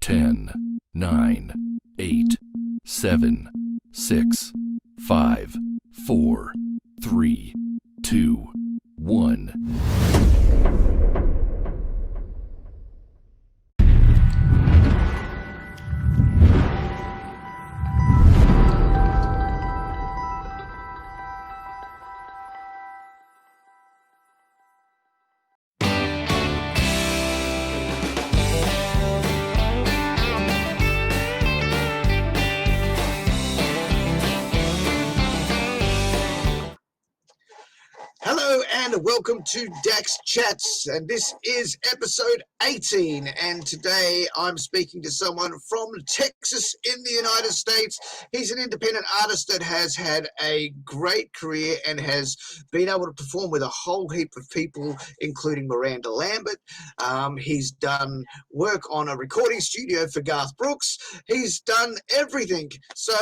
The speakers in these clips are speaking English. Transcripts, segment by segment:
10, 9, 8, 7, 6, 5, 4, 3, 2, 1. Hello and welcome to Dax Chats, and this is episode 18, and today I'm speaking to someone from Texas in the United States. He's an independent artist that has had a great career and has been able to perform with a whole heap of people, including Miranda Lambert. He's done work on a recording studio for Garth Brooks. He's done everything. So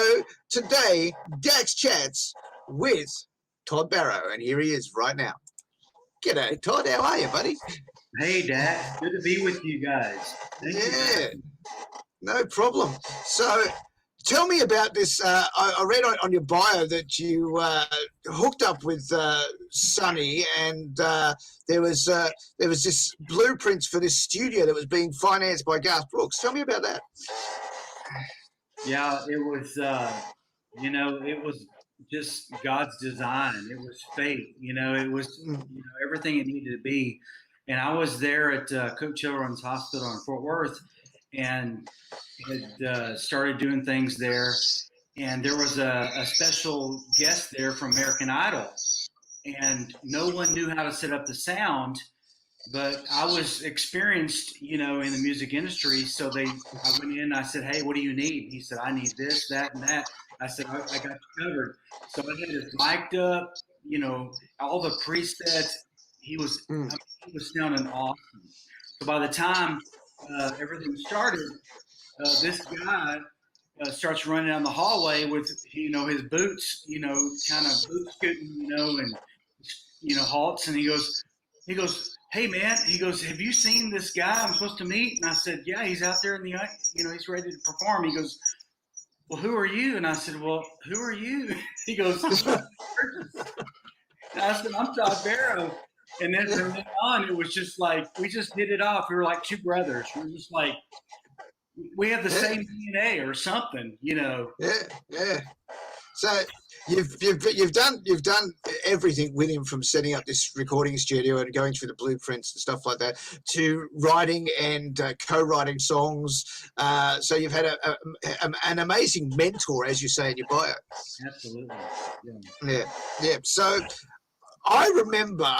today, Dax Chats with Todd Barrow, and here he is right now. G'day, Todd. How are you, buddy? Hey, Dax. Good to be with you guys. Thank you. No problem. So, tell me about this. I read on your bio that you hooked up with Sonny, and there was this blueprints for this studio that was being financed by Garth Brooks. Tell me about that. Yeah, it was. It was just God's design. It was fate. It was everything it needed to be. And I was there at Cook Children's Hospital in Fort Worth, and had started doing things there. And there was a special guest there from American Idol, and no one knew how to set up the sound. But I was experienced, in the music industry. So I went in, I said, "Hey, what do you need?" He said, "I need this, that, and that." I said, I got you covered. So I had it mic'd up, all the presets. He was sounding awesome. So by the time everything started, this guy starts running down the hallway with, his boots, kind of boot scooting, and, halts. And he goes, "Hey man," he goes, "have you seen this guy I'm supposed to meet?" And I said, "Yeah, he's out there in the, he's ready to perform." He goes, "Well, who are you?" And I said, "Well, who are you?" He goes, and I said, "I'm Todd Barrow." And then from then on, it was just like, we just hit it off. We were like two brothers. We were just like, we have the same DNA or something, Yeah. So you've done everything with him, from setting up this recording studio and going through the blueprints and stuff like that, to writing and co-writing songs. So you've had an amazing mentor, as you say in your bio. Absolutely. Yeah. So I remember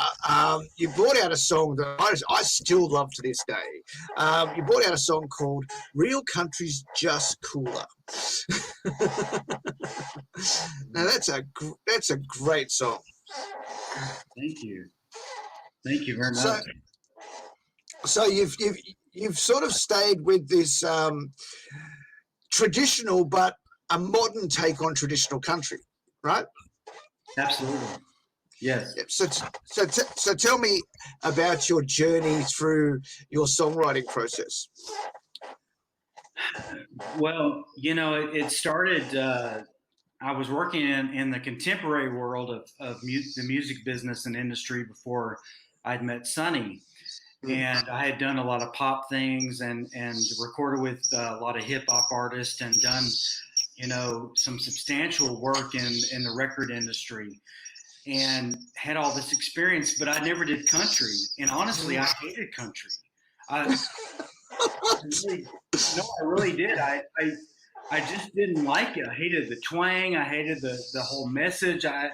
you brought out a song that I still love to this day. You brought out a song called "Real Country's Just Cooler." Now that's a great song. Thank you very much. So you've sort of stayed with this traditional but a modern take on traditional country, right? Absolutely. Yes. So tell me about your journey through your songwriting process. Well, it started. I was working in the contemporary world of the music business and industry before I'd met Sonny, and I had done a lot of pop things and recorded with a lot of hip hop artists and done, some substantial work in the record industry, and had all this experience. But I never did country, and honestly, I hated country. I really did. I just didn't like it. I hated the twang. I hated the whole message. I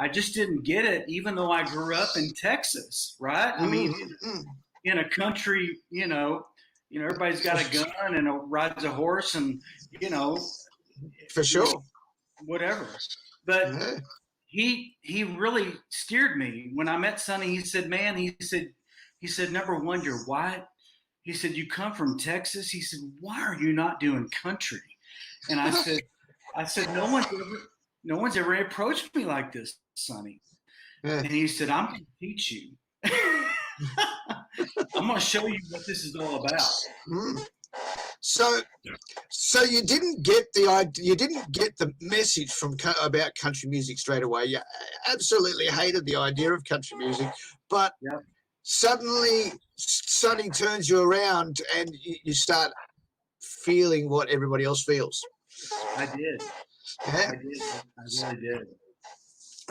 just didn't get it, even though I grew up in Texas, right? I mean, in a country, everybody's got a gun and rides a horse, and for sure, whatever. But he really steered me. When I met Sonny, he said, "Man," he said, "number one, you're white." He said, "You come from Texas." He said, "Why are you not doing country?" And I said, no one's ever approached me like this, Sonny. And he said, "I'm going to teach you. I'm going to show you what this is all about." So, so you didn't get the idea, you didn't get the message from about country music straight away. You absolutely hated the idea of country music, but Yep. suddenly something turns you around and you start feeling what everybody else feels. I did. Yeah. I did. I really did.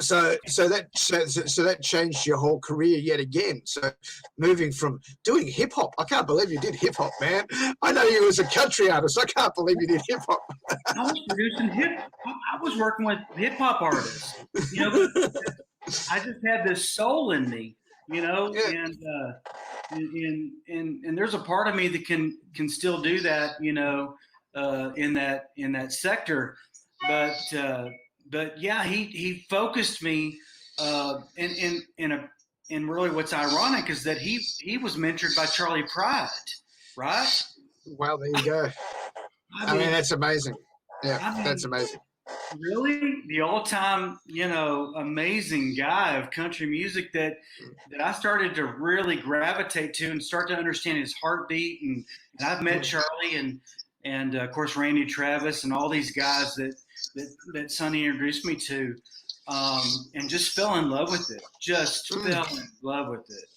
So that changed your whole career yet again. So moving from doing hip hop, I can't believe you did hip hop, man. I know you as a country artist. I can't believe you did hip hop. I was producing I was working with hip hop artists. You know, I just had this soul in me. You know, Yeah. and there's a part of me that can still do that. You know, in that sector, but yeah, he focused me, and really what's ironic is that he was mentored by Charlie Pride, right? Well, there you go. I mean, that's amazing. Yeah, that's amazing. Really, the all-time, amazing guy of country music that I started to really gravitate to and start to understand his heartbeat. And I've met Charlie and of course Randy Travis and all these guys that Sonny introduced me to, and just fell in love with it. Just fell in love with it.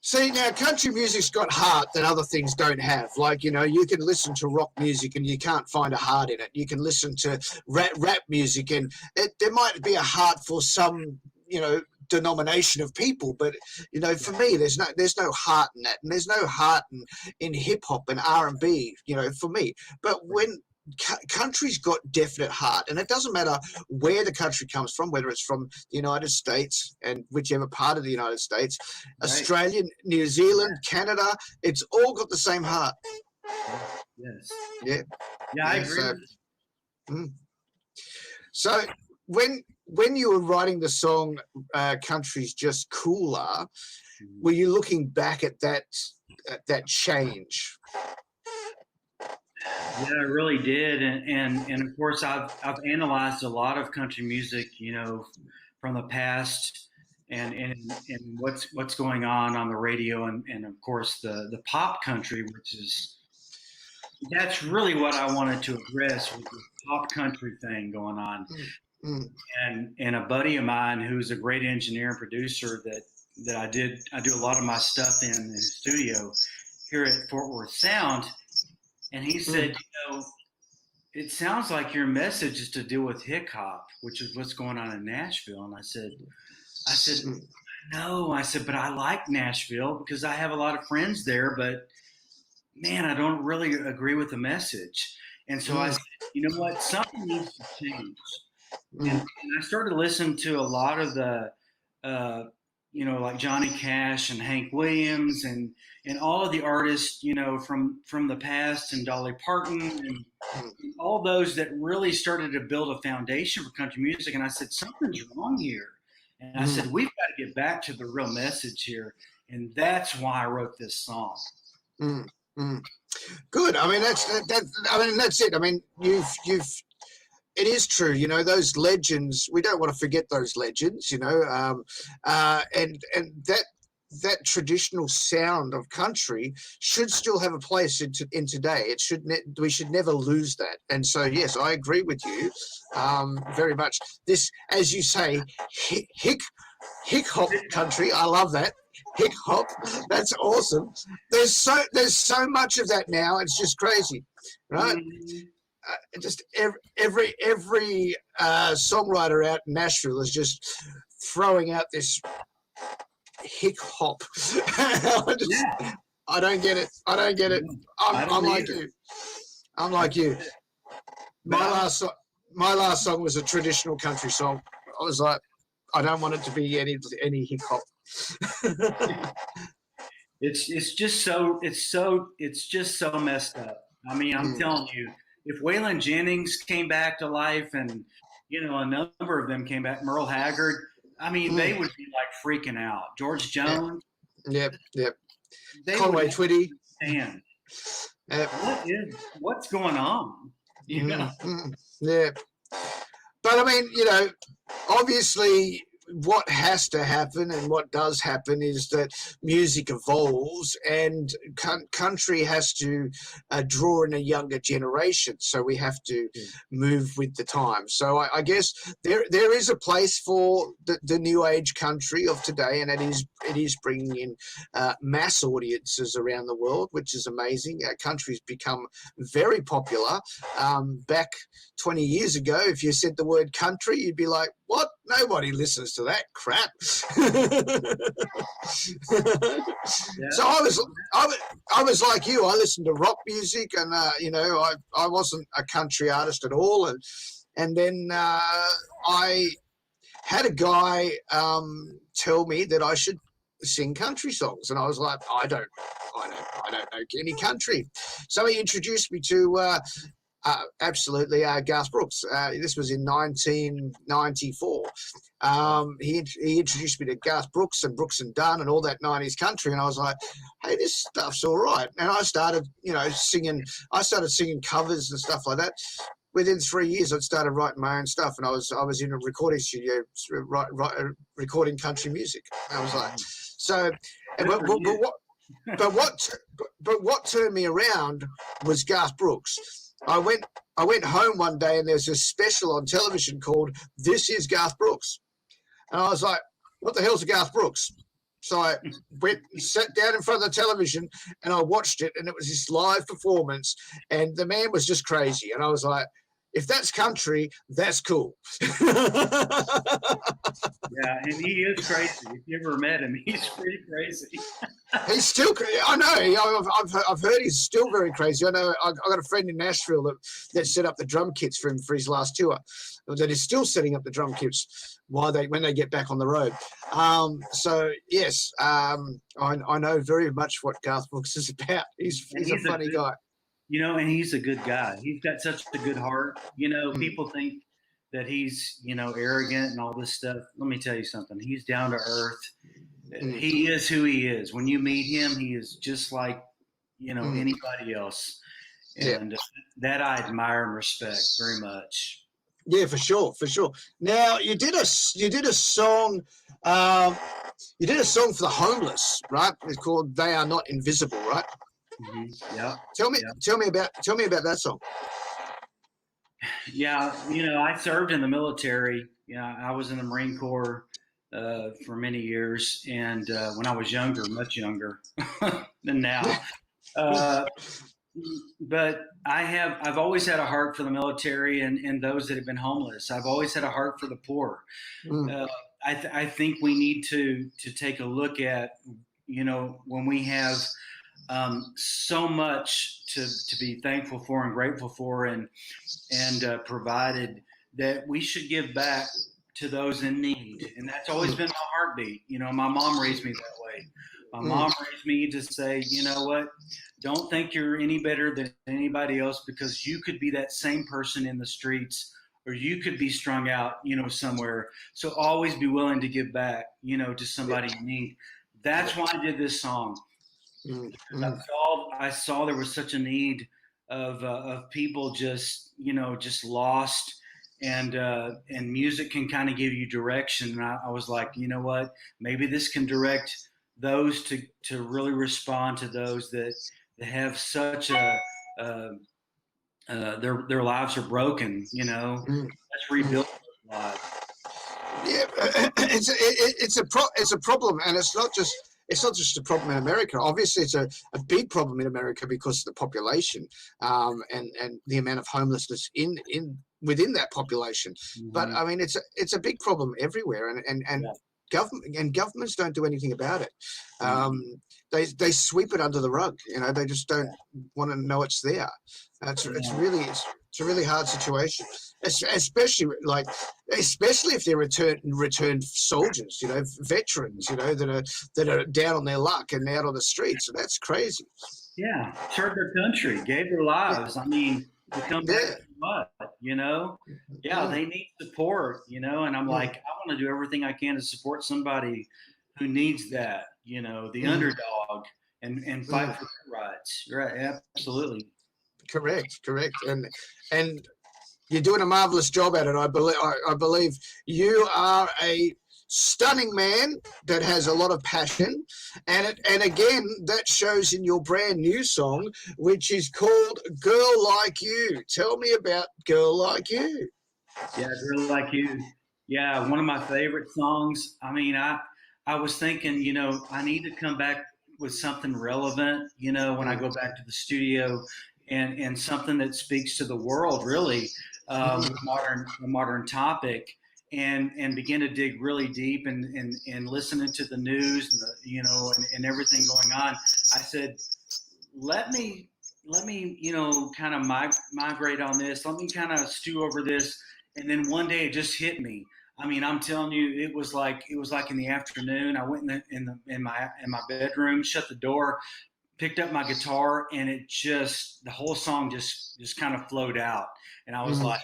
See, now country music's got heart that other things don't have. Like, you can listen to rock music and you can't find a heart in it. You can listen to rap music and there might be a heart for some, denomination of people, but for me, there's no heart in that, and there's no heart in hip hop and R&B, for me. But when country's got definite heart, and it doesn't matter where the country comes from, whether it's from the United States and whichever part of the United States, right. Australia, New Zealand, Canada, it's all got the same heart. Yes. Yeah, I agree. So when you were writing the song Country's Just Cooler, were you looking back at that change? Yeah, I really did, and of course I've analyzed a lot of country music, from the past, and what's going on the radio, and of course the pop country, that's really what I wanted to address, with the pop country thing going on. And a buddy of mine who's a great engineer and producer that I do a lot of my stuff in his studio here at Fort Worth Sound. And he said, it sounds like your message is to deal with hip hop, which is what's going on in Nashville. And I said, no. I said, but I like Nashville because I have a lot of friends there, but man, I don't really agree with the message. And so I said, you know what, something needs to change. And I started listening to a lot of the, like Johnny Cash and Hank Williams and all of the artists, from the past, and Dolly Parton and all those that really started to build a foundation for country music. And I said, something's wrong here. And I said, we've got to get back to the real message here. And that's why I wrote this song. Good. I mean, that's it. I mean, it is true, those legends, we don't want to forget those legends, and that traditional sound of country should still have a place in today. We should never lose that. And so, yes, I agree with you very much. This, as you say, hick hop country, I love that. Hick hop, that's awesome. There's so much of that now. It's just crazy, right? Just every songwriter out in Nashville is just throwing out this hick hop. I don't get it. I'm like you. My last song was a traditional country song. I was like, I don't want it to be any hick hop. It's just so messed up. I mean, I'm telling you, if Waylon Jennings came back to life, and a number of them came back, Merle Haggard, I mean, they would be like freaking out. George Jones, yep. Conway Twitty, and what's going on? Yeah, but I mean, obviously what has to happen and what does happen is that music evolves, and country has to draw in a younger generation. So we have to move with the time. So I guess there is a place for the new age country of today, and it is bringing in mass audiences around the world, which is amazing. Country's become very popular. Back 20 years ago, if you said the word country, you'd be like, what? Nobody listens to that crap. So I was like you. I listened to rock music, and I wasn't a country artist at all. And then I had a guy tell me that I should sing country songs, and I was like, I don't know any country. So he introduced me to absolutely Garth Brooks. This was in 1994. He introduced me to Garth Brooks and Brooks and Dunn and all that 90s country, and I was like, hey, this stuff's all right. And I started singing covers and stuff like that. Within 3 years, I'd started writing my own stuff, and I was in a recording studio recording country music. And I was like, so, but what turned me around was Garth Brooks. I went home one day, and there's a special on television called "This Is Garth Brooks," and I was like, "What the hell's a Garth Brooks?" So I sat down in front of the television, and I watched it, and it was this live performance, and the man was just crazy, and I was like, if that's country, that's cool. Yeah, and he is crazy. If you ever met him, he's pretty crazy. He's still crazy. I know. I've heard he's still very crazy. I know. I got a friend in Nashville that set up the drum kits for him for his last tour. That is still setting up the drum kits when they get back on the road. So yes, I know very much what Garth Brooks is about. He's a funny guy. And he's a good guy. He's got such a good heart. People think that he's, arrogant and all this stuff. Let me tell you something. He's down to earth. He is who he is. When you meet him, he is just like, anybody else. And that I admire and respect very much. Yeah, for sure. Now you did a song. You did a song for the homeless, right? It's called "They Are Not Invisible," right? Mm-hmm. Yeah. Tell me about that song. Yeah, I served in the military. I was in the Marine Corps for many years, and when I was younger, much younger than now. But I've always had a heart for the military and those that have been homeless. I've always had a heart for the poor. I think we need to take a look at, when we have so much to be thankful for and grateful for and provided, that we should give back to those in need. And that's always been my heartbeat. My mom raised me that way. My mom raised me to say, you know what, don't think you're any better than anybody else, because you could be that same person in the streets, or you could be strung out, somewhere. So always be willing to give back, to somebody in need. That's why I did this song. I saw there was such a need of people just lost, and music can kind of give you direction. And I was like, you know what, maybe this can direct those to really respond to those that have such their lives are broken. Let's rebuild their lives. Yeah, it's a problem, and it's not just a problem in America. Obviously, it's a big problem in America because of the population and the amount of homelessness within that population. Mm-hmm. But I mean, it's a big problem everywhere, and governments don't do anything about it. They sweep it under the rug. They just don't want to know it's there. It's a really hard situation, especially if they're returned soldiers, veterans, that are down on their luck and out on the streets. And that's crazy. Yeah, served their country, gave their lives. I mean, to come back to what, they need support, and I'm like, I want to do everything I can to support somebody who needs that, the underdog, and fight for their rights. You're right, absolutely. Correct. And you're doing a marvelous job at it. I believe you are stunning man that has a lot of passion, and again that shows in your brand new song, which is called "Girl Like You." Tell me about "Girl Like You." Yeah, Girl Like You. Yeah, one of my favorite songs. I mean, I was thinking, I need to come back with something relevant, when I go back to the studio, and something that speaks to the world, really, with a modern topic, and begin to dig really deep, and listening to the news, and and everything going on. I said, let me kind of migrate on this. Let me kind of stew over this, and then one day it just hit me. I mean, I'm telling you, it was like in the afternoon. I went in my bedroom, shut the door, picked up my guitar, and the whole song just kind of flowed out, and I was like,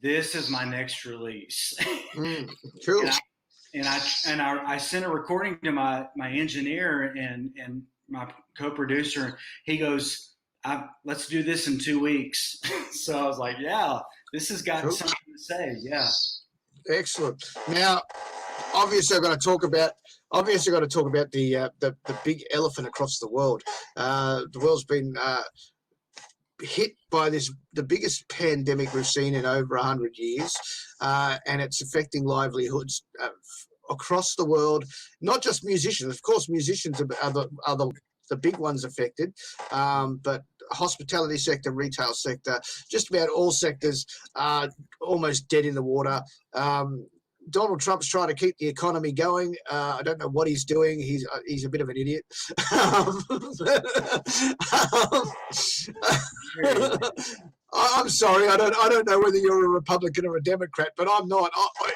this is my next release. Cool. I sent a recording to my engineer and my co-producer, and he goes, let's do this in 2 weeks. So I was like, yeah, this has got something to say. Yeah. Excellent. Now, obviously, I've got to talk about the big elephant across the world. The world's been hit by the biggest pandemic we've seen in over 100 years, and it's affecting livelihoods across the world. Not just musicians, of course. Musicians are the big ones affected, but hospitality sector, retail sector, just about all sectors are almost dead in the water. Donald Trump's trying to keep the economy going. I don't know what he's doing. He's a bit of an idiot. I'm sorry. I don't know whether you're a Republican or a Democrat, but I'm not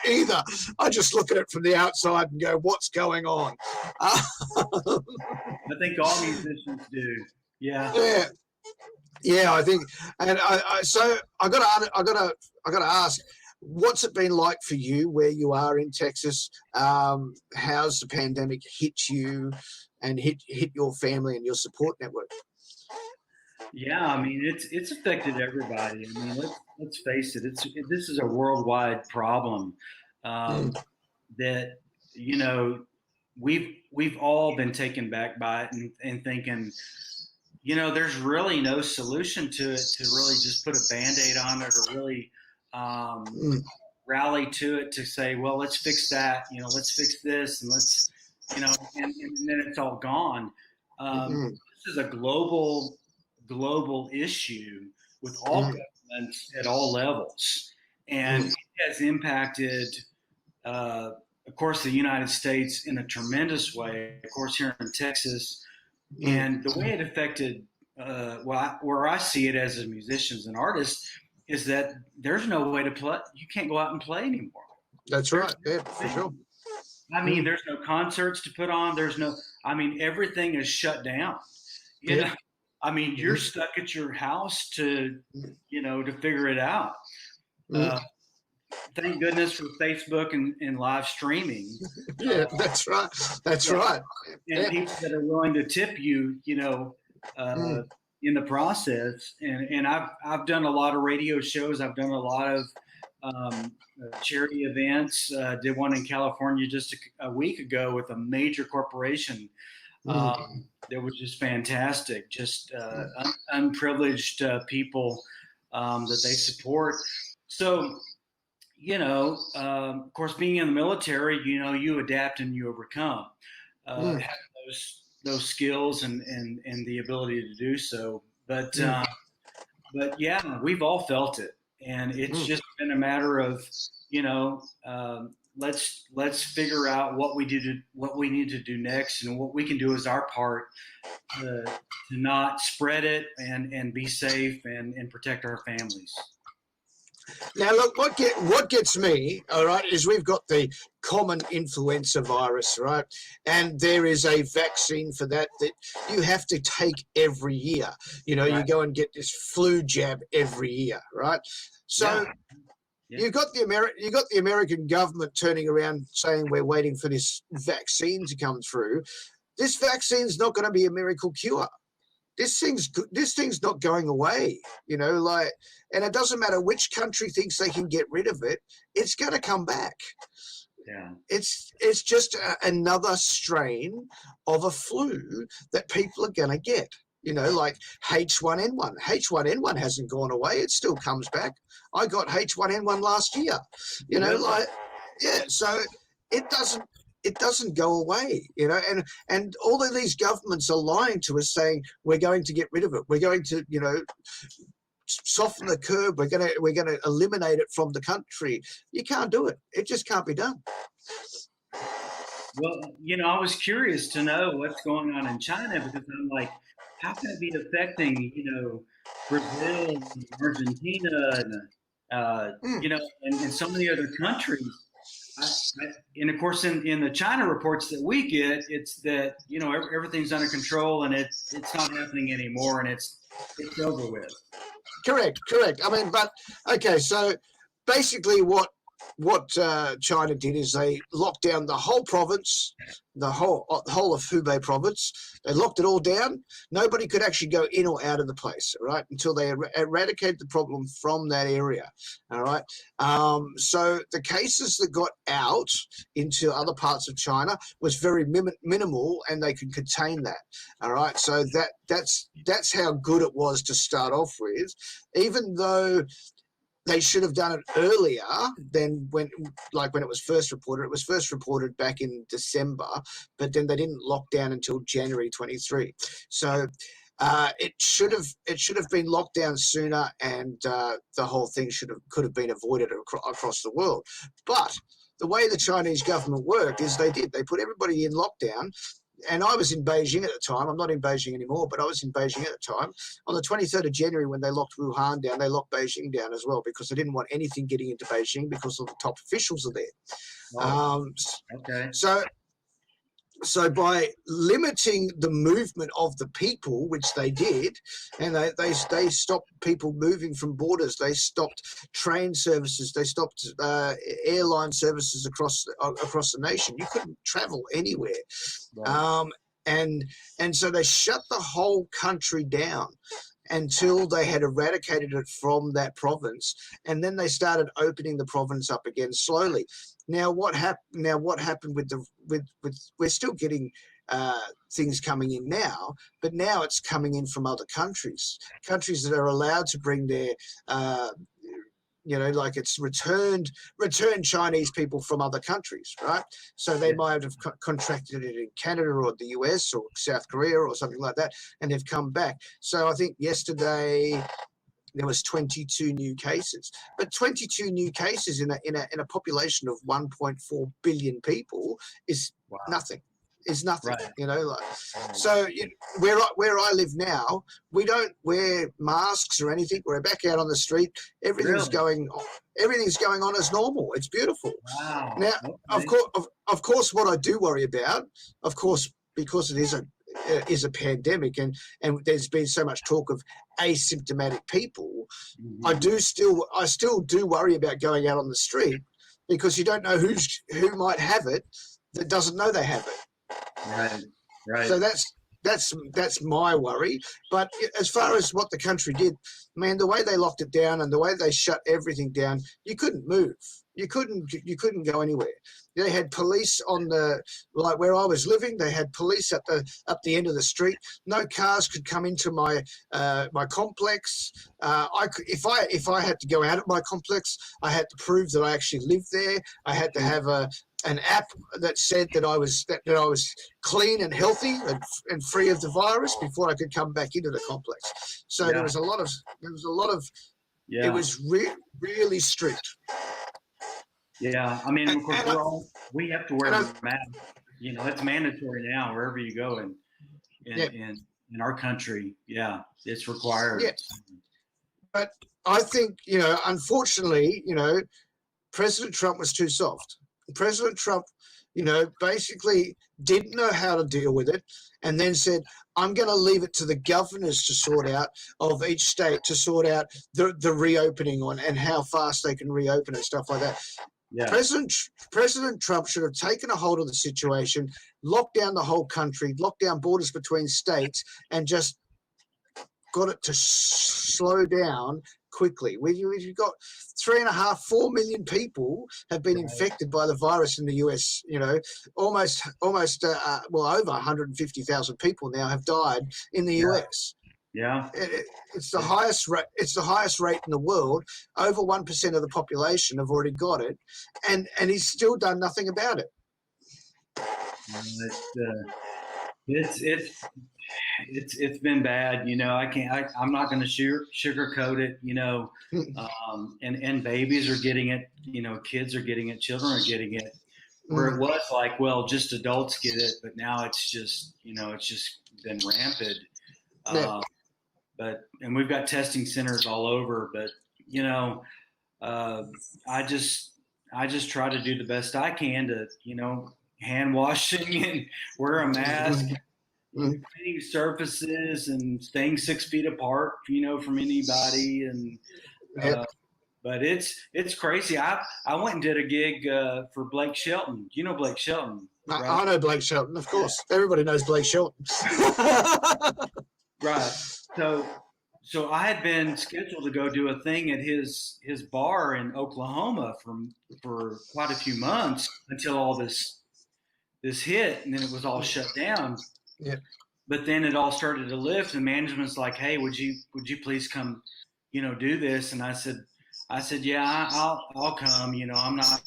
either. I just look at it from the outside and go, "What's going on?" I think all musicians do. Yeah. Yeah. Yeah, I think, and so I gotta ask, what's it been like for you where you are in Texas? How's the pandemic hit you and hit your family and your support network? Yeah, I mean, it's affected everybody. I mean, let's face it. This is a worldwide problem, that we've all been taken back by it, and thinking, there's really no solution to it, to really just put a Band-Aid on it, or really rally to it to say, well, let's fix that, let's fix this, and let's, and then it's all gone. This is a global issue with all governments at all levels, and it has impacted, of course, the United States in a tremendous way. Of course, here in Texas. And the way it affected, where I see it as musicians and artists, is that there's no way to play. You can't go out and play anymore. That's right. Yeah, for sure. I mean, there's no concerts to put on. Everything is shut down. You know, I mean, you're stuck at your house to figure it out. Thank goodness for Facebook and live streaming. Yeah, that's right. That's right. And people that are willing to tip you, in the process. And I've done a lot of radio shows. I've done a lot of charity events. Did one in California just a week ago with a major corporation. That was just fantastic. Just unprivileged people that they support. So, of course, being in the military, you adapt and you overcome. Having those skills and the ability to do so. But yeah, we've all felt it, and it's just been a matter of let's figure out what we need to do next, and what we can do as our part to not spread it and be safe and protect our families. Now, look, what gets me, all right, is we've got the common influenza virus, right? And there is a vaccine for that you have to take every year. Right. You go and get this flu jab every year, right? So you got the American government turning around saying we're waiting for this vaccine to come through. This vaccine's not going to be a miracle cure. This thing's not going away, and it doesn't matter which country thinks they can get rid of it, it's going to come back. Yeah. It's just another strain of a flu that people are going to get. You know, like H1N1. H1N1 hasn't gone away. It still comes back. I got H1N1 last year. You know, like, yeah, so it doesn't go away, you know, and all of these governments are lying to us saying we're going to get rid of it. We're going to, you know, soften the curve. We're going to eliminate it from the country. You can't do it. It just can't be done. Well, you know, I was curious to know what's going on in China because I'm like, how can it be affecting, you know, Brazil, and Argentina, and you know, and so many other countries. And of course, in the China reports that we get, it's that, you know, everything's under control and it's not happening anymore and it's over with. Correct. I mean, but okay, so basically what China did is they locked down the whole province, the whole of Hubei province. They locked it all down. Nobody could actually go in or out of the place, right, until they eradicated the problem from that area. All right. So the cases that got out into other parts of China was very minimal, and they could contain that. All right. So that's how good it was to start off with, even though they should have done it earlier than when it was first reported. It was first reported back in December, but then they didn't lock down until January 23. So it should have been locked down sooner, and the whole thing could have been avoided across the world. But the way the Chinese government worked is they put everybody in lockdown. And I was in Beijing at the time. I'm not in Beijing anymore, but I was in Beijing at the time. On the 23rd of January, when they locked Wuhan down, they locked Beijing down as well because they didn't want anything getting into Beijing because all the top officials are there. Oh, okay. So by limiting the movement of the people, which they did, and they stopped people moving from borders, they stopped train services, they stopped airline services across the nation. You couldn't travel anywhere, right. And so they shut the whole country down until they had eradicated it from that province, and then they started opening the province up again slowly. Now what happened with we're still getting things coming in now, but now it's coming in from other countries that are allowed to bring their you know, like it's returned Chinese people from other countries, right? So they might have contracted it in Canada or the US or South Korea or something like that, and they've come back. So I think yesterday there was 22 new cases, but 22 new cases in a population of 1.4 billion people is nothing. Is nothing, right. You know. Like, so where I live now, we don't wear masks or anything. We're back out on the street. Everything's going on as normal. It's beautiful. Wow. Now, of course, what I do worry about, of course, because it is a pandemic, and there's been so much talk of asymptomatic people. Mm-hmm. I still do worry about going out on the street because you don't know who might have it that doesn't know they have it. Right. So that's my worry. But as far as what the country did, man, the way they locked it down and the way they shut everything down, you couldn't move. You couldn't go anywhere. They had police on like where I was living. They had police up the end of the street. No cars could come into my complex. If I had to go out of my complex, I had to prove that I actually lived there. I had to have an app that said that I was clean and healthy and free of the virus before I could come back into the complex. So there was a lot of it was really strict. Yeah, I mean, of course, we have to wear a mask. You know, it's mandatory now wherever you go in our country. Yeah, it's required. Yeah. But I think, you know, unfortunately, you know, President Trump was too soft. President Trump, you know, basically didn't know how to deal with it, and then said, I'm going to leave it to the governors to sort out of each state to sort out the reopening on and how fast they can reopen and stuff like that. Yeah. President Trump should have taken a hold of the situation, locked down the whole country, locked down borders between states, and just got it to slow down quickly. We've got 3.5, 4 million people have been infected by the virus in the US. You know, almost well, over 150,000 people now have died in the US. Yeah. It's the highest rate. It's the highest rate in the world. Over 1% of the population have already got it, and he's still done nothing about it. It's been bad. You know, I'm not going to sugarcoat it. You know, and babies are getting it. You know, kids are getting it. Children are getting it. Where it was like, well, just adults get it, but now it's just, you know, it's just been rampant. And we've got testing centers all over, but you know, I just try to do the best I can to, you know, hand washing and wear a mask, cleaning surfaces and staying 6 feet apart, you know, from anybody. And, but it's crazy. I went and did a gig for Blake Shelton. You know Blake Shelton, right? I know Blake Shelton, of course. Everybody knows Blake Shelton. Right. So I had been scheduled to go do a thing at his bar in Oklahoma for quite a few months until all this hit, and then it was all shut down. Yeah. But then it all started to lift, and management's like, "Hey, would you please come, you know, do this?" And I said, "Yeah, I'll come. You know, I'm not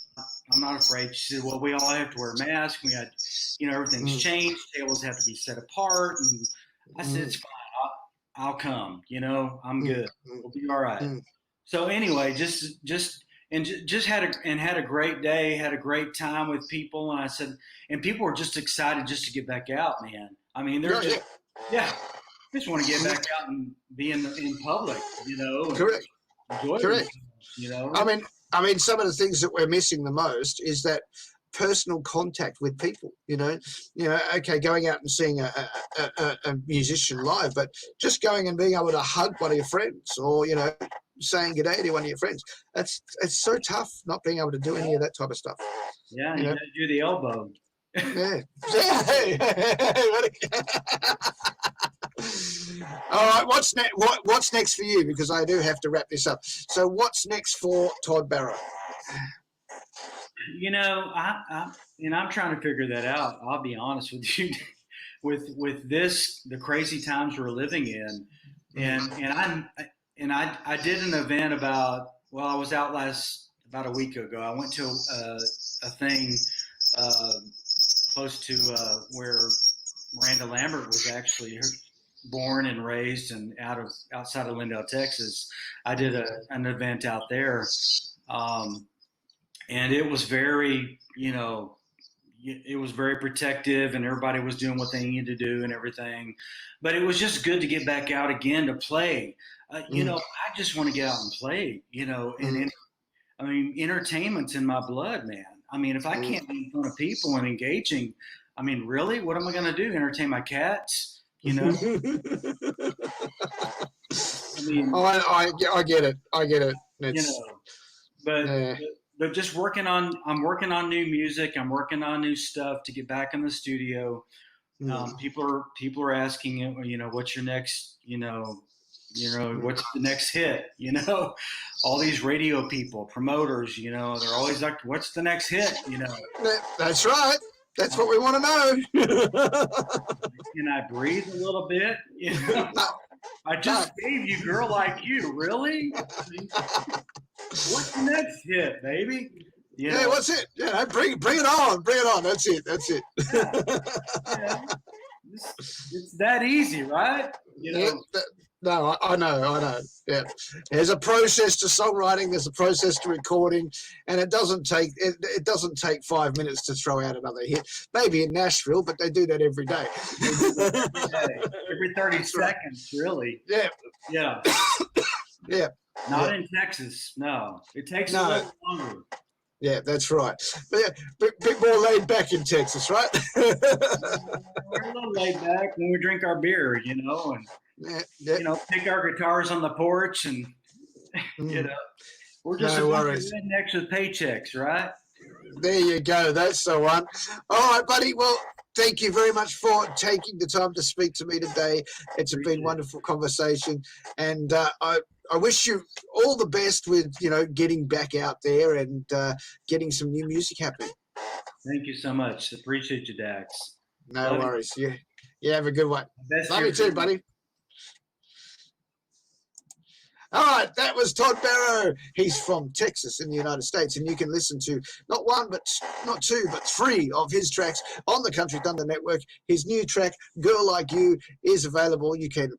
afraid." She said, "Well, we all have to wear masks. We had, you know, everything's changed. Tables have to be set apart." And I said, "It's fine. I'll come. You know, I'm good. We'll be all right." So anyway, just had a great day. Had a great time with people, and I said, and people were just excited just to get back out, man. I mean, they're just want to get back out and be in public, you know. Correct. Correct. You know. I mean, some of the things that we're missing the most is that personal contact with people. You know, okay, going out and seeing a musician live, but just going and being able to hug one of your friends, or you know, saying good day to one of your friends. It's so tough not being able to do any of that type of stuff. Yeah, you got to do the elbow. Yeah. All right, what's next? What's next for you? Because I do have to wrap this up. So, what's next for Todd Barrow? You know, I'm trying to figure that out. I'll be honest with you, with this, the crazy times we're living in, and I did an event I was out about a week ago. I went to a thing close to where Miranda Lambert was actually born and raised, and outside of Lindale, Texas. I did an event out there, and it was very, you know, it was very protective, and everybody was doing what they needed to do and everything. But it was just good to get back out again to play. You know, I just want to get out and play, you know, and I mean, entertainment's in my blood, man. I mean, if I can't be in front of people and engaging, I mean, really, what am I going to do? Entertain my cats? You know? I mean, I get it. You know, but just I'm working on new music. I'm working on new stuff to get back in the studio. People are asking, you know, what's your next, you know, what's the next hit? You know, all these radio people, promoters, you know, they're always like, what's the next hit? You know, that's right. That's what we want to know. Can I breathe a little bit? You know, I just gave you Girl Like You. Really? What's the next hit, baby? You know? Yeah, what's it? Yeah, bring it on. Bring it on. That's it. Yeah. It's that easy, right? You know. No, I know. Yeah, there's a process to songwriting. There's a process to recording, and it doesn't take 5 minutes to throw out another hit. Maybe in Nashville, but they do that every day. Every 30 seconds, really. Yeah. Not in Texas. No, it takes a little longer. Yeah, that's right. But yeah, bit more laid back in Texas, right? We're a little laid back when we drink our beer, you know, and you know, pick our guitars on the porch, and you know, we're just next with paychecks, right? There you go. That's the one. All right, buddy. Well, thank you very much for taking the time to speak to me today. It's been a wonderful conversation, and I wish you all the best with, you know, getting back out there and getting some new music happening. Thank you so much. Appreciate you, Dax. No Love worries. You have a good one. Best Love year you too, ever. buddy. All right, that was Todd Barrow. He's from Texas in the United States, and you can listen to not one, but not two, but three of his tracks on the Country Thunder Network. His new track, "Girl Like You," is available. You can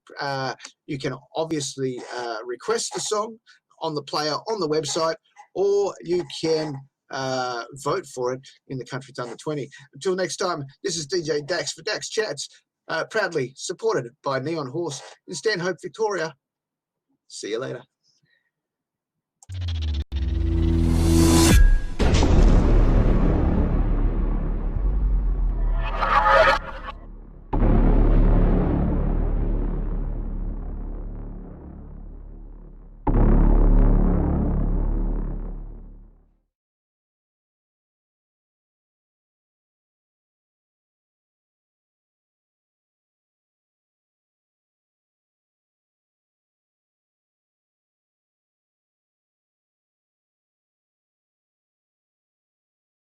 obviously request the song on the player on the website, or you can vote for it in the Country Thunder 20. Until next time, this is DJ Dax for Dax Chats, proudly supported by Neon Horse in Stanhope, Victoria. See you later.